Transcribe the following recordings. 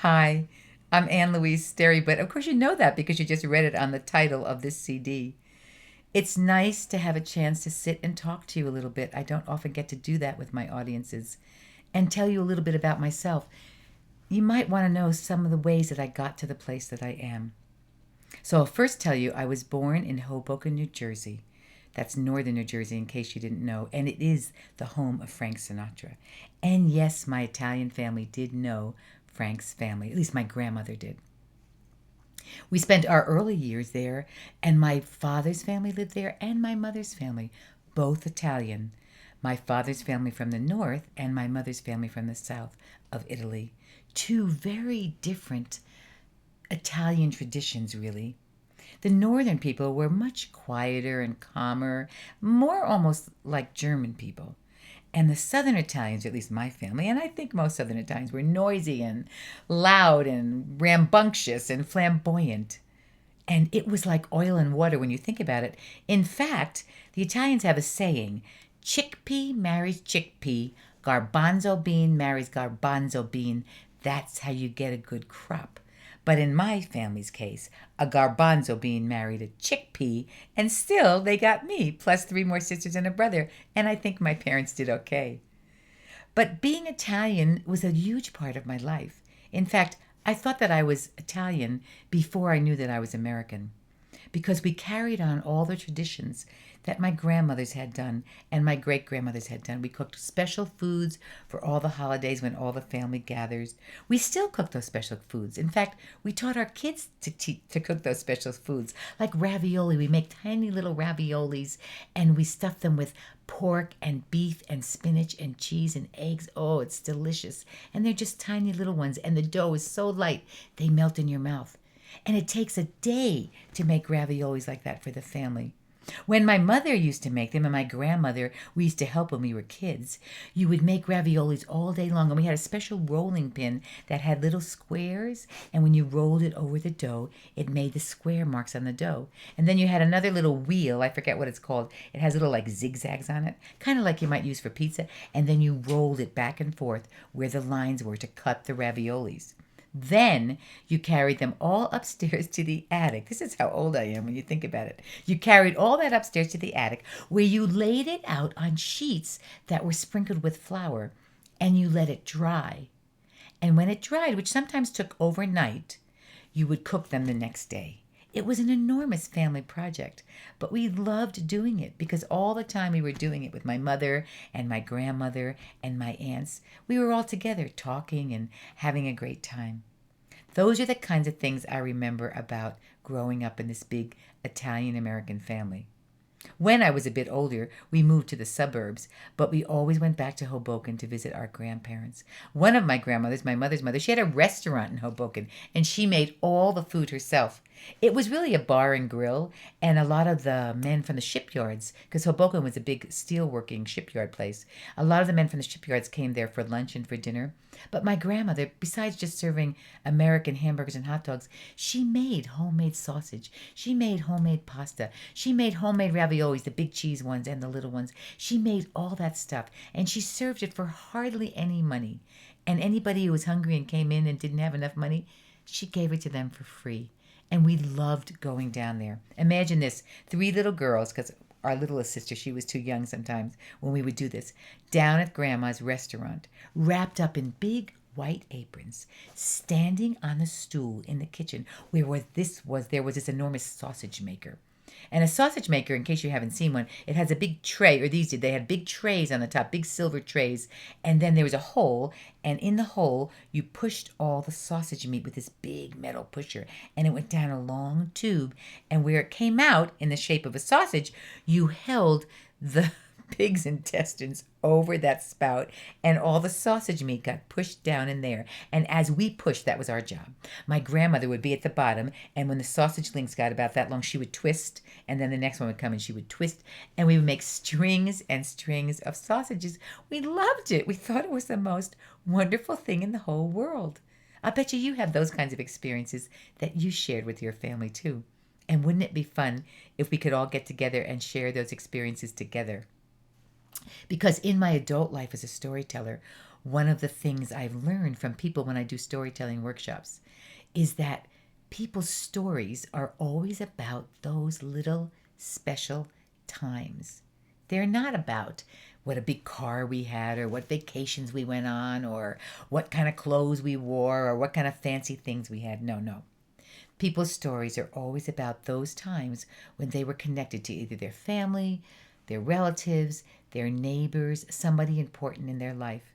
Hi, I'm Anne-Louise Story, but of course you know that because you just read it on the title of this CD. It's nice to have a chance to sit and talk to you a little bit. I don't often get to do that with my audiences and tell you a little bit about myself. You might want to know some of the ways that I got to the place that I am. So I'll first tell you I was born in Hoboken, New Jersey. That's northern New Jersey, in case you didn't know, and it is the home of Frank Sinatra. And yes, my Italian family did know Frank's family, at least my grandmother did. We spent our early years there, and my father's family lived there, and my mother's family, both Italian. My father's family from the north, and my mother's family from the south of Italy. Two very different Italian traditions, really. The northern people were much quieter and calmer, more almost like German people. And the southern Italians, or at least my family, and I think most southern Italians, were noisy and loud and rambunctious and flamboyant. And it was like oil and water when you think about it. In fact, the Italians have a saying: chickpea marries chickpea, garbanzo bean marries garbanzo bean. That's how you get a good crop. But in my family's case, a garbanzo bean married a chickpea, and still they got me, plus three more sisters and a brother, and I think my parents did okay. But being Italian was a huge part of my life. In fact, I thought that I was Italian before I knew that I was American because we carried on all the traditions that my grandmothers had done and my great grandmothers had done. We cooked special foods for all the holidays when all the family gathers. We still cook those special foods. In fact, we taught our kids to cook those special foods, like ravioli. We make tiny little raviolis and we stuff them with pork and beef and spinach and cheese and eggs. Oh, it's delicious. And they're just tiny little ones, and the dough is so light they melt in your mouth. And it takes a day to make raviolis like that for the family. When my mother used to make them and my grandmother, we used to help when we were kids, you would make raviolis all day long. And we had a special rolling pin that had little squares. And when you rolled it over the dough, it made the square marks on the dough. And then you had another little wheel. I forget what it's called. It has little like zigzags on it, kind of like you might use for pizza. And then you rolled it back and forth where the lines were to cut the raviolis. Then you carried them all upstairs to the attic. This is how old I am when you think about it. You carried all that upstairs to the attic where you laid it out on sheets that were sprinkled with flour and you let it dry. And when it dried, which sometimes took overnight, you would cook them the next day. It was an enormous family project, but we loved doing it because all the time we were doing it with my mother and my grandmother and my aunts. We were all together talking and having a great time. Those are the kinds of things I remember about growing up in this big Italian American family. When I was a bit older, we moved to the suburbs, but we always went back to Hoboken to visit our grandparents. One of my grandmothers, my mother's mother, she had a restaurant in Hoboken, and she made all the food herself. It was really a bar and grill, and a lot of the men from the shipyards, because Hoboken was a big steelworking shipyard place, a lot of the men from the shipyards came there for lunch and for dinner. But my grandmother, besides just serving American hamburgers and hot dogs, she made homemade sausage. She made homemade pasta. She made homemade raviolis, the big cheese ones and the little ones. She made all that stuff, and she served it for hardly any money. And anybody who was hungry and came in and didn't have enough money, she gave it to them for free. And we loved going down there. Imagine this, three little girls, because our littlest sister, she was too young sometimes when we would do this, down at Grandma's restaurant, wrapped up in big white aprons, standing on a stool in the kitchen where there was this enormous sausage maker. And a sausage maker, in case you haven't seen one, it has a big tray, or these did, they had big trays on the top, big silver trays, and then there was a hole, and in the hole you pushed all the sausage meat with this big metal pusher, and it went down a long tube, and where it came out in the shape of a sausage, you held the pig's intestines over that spout, and all the sausage meat got pushed down in there. And as we pushed, that was our job. My grandmother would be at the bottom, and when the sausage links got about that long, she would twist, and then the next one would come and she would twist, and we would make strings and strings of sausages. We loved it. We thought it was the most wonderful thing in the whole world. I bet you have those kinds of experiences that you shared with your family too. And wouldn't it be fun if we could all get together and share those experiences together? Because in my adult life as a storyteller, one of the things I've learned from people when I do storytelling workshops is that people's stories are always about those little special times. They're not about what a big car we had or what vacations we went on or what kind of clothes we wore or what kind of fancy things we had. No, no. People's stories are always about those times when they were connected to either their family, their relatives, their neighbors, somebody important in their life.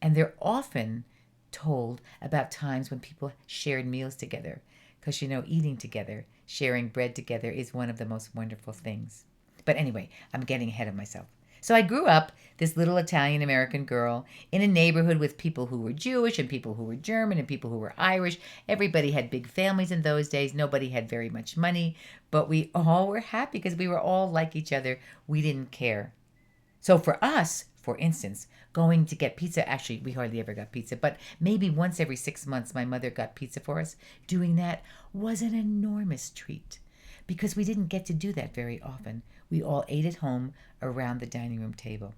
And they're often told about times when people shared meals together. Because, eating together, sharing bread together is one of the most wonderful things. But anyway, I'm getting ahead of myself. So I grew up, this little Italian American girl, in a neighborhood with people who were Jewish and people who were German and people who were Irish. Everybody had big families in those days. Nobody had very much money, but we all were happy because we were all like each other. We didn't care. So for us, for instance, going to get pizza, actually, we hardly ever got pizza, but maybe once every 6 months, my mother got pizza for us. Doing that was an enormous treat because we didn't get to do that very often. We all ate at home around the dining room table.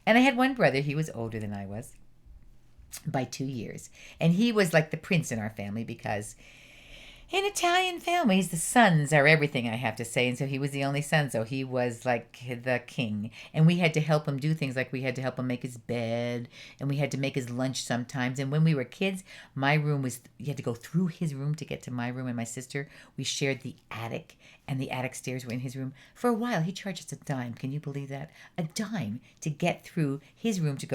And I had one brother, he was older than I was by 2 years. And he was like the prince in our family because in Italian families, the sons are everything, I have to say. And so he was the only son, so he was like the king. And we had to help him do things like we had to help him make his bed, and we had to make his lunch sometimes. And when we were kids, my room was, you had to go through his room to get to my room. And my sister, we shared the attic, and the attic stairs were in his room. For a while, he charged us a dime. Can you believe that? A dime to get through his room to go